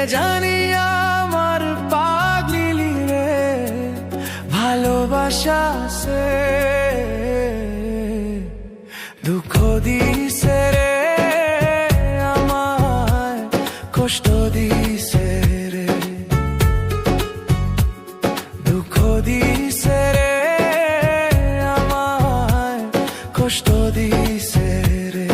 জানি আমার পাগলি রে ভালোবাসা সে দুঃখ দিছে রে আমায় কষ্ট দিছে রে দুঃখ দিছে রে আমায় কষ্ট দিছে রে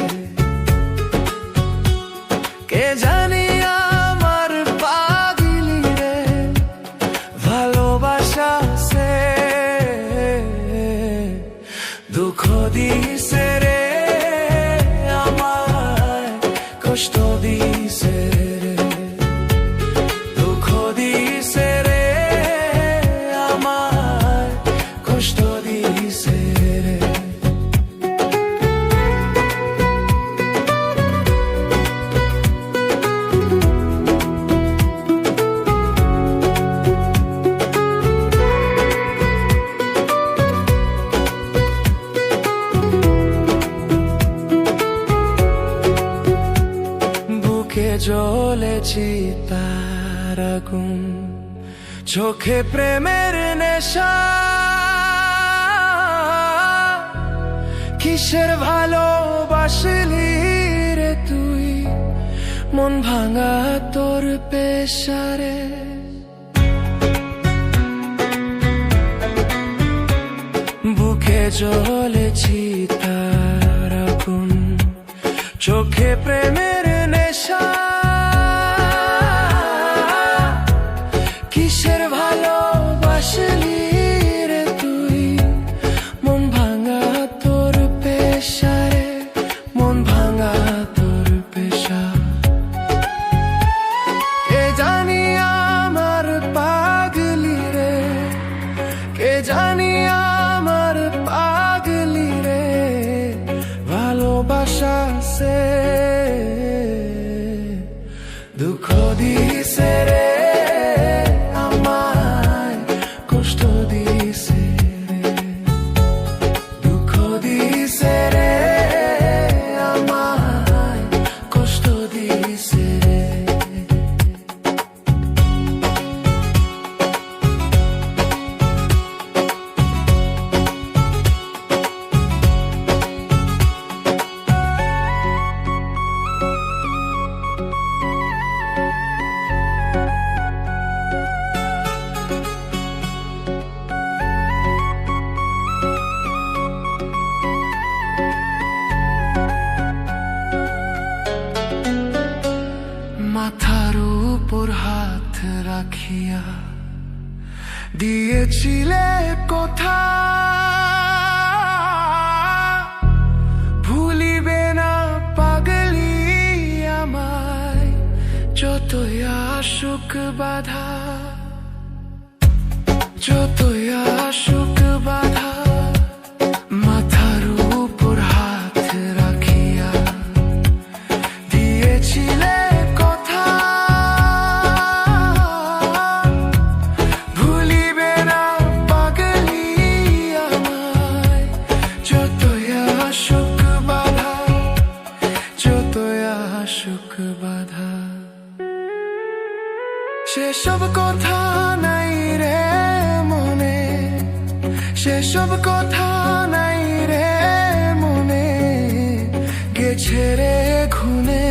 কে জানি আমার পাগলি রে ভালোবাসা সে দুঃখ দিছে রে আমায় কষ্ট দিছে রে দুঃখ দিছে রে আমায় কষ্ট দিছে রে জ্বলেছি তার আগুন চোখে প্রেমের নেশা কিসের ভালোবাসলি রে তুই মন ভাঙা তোর পেশারে বুকে জ্বলেছি তার আগুন চোখে প্রেমের নেশা কিসের ভালোবাসলি রে তুই মন ভাঙা তোর পেশারে মন ভাঙা তোর পেশা কে জানি আমার পাগলি রে কে জানি আমার পাগলি রে ভালোবাসা সে দুঃখ দিছে রে আমায় কষ্ট দিছে রে দুঃখ দিছে রে আমায় কষ্ট দিছে রে মাথার উপর হাত রাখিয়া দিয়েছিলে কথা ভুলিবে না পাগলি আমায় যতই আসুক বাধা যতই আসুক বাধা মাথার উপর হাত রাখিয়া দিয়েছিলে সেসব কথা নাই রে মনে সেসব কথা নাই রে মনে গেছে রে খুনে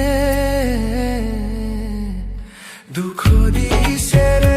দুঃখ দিছে রে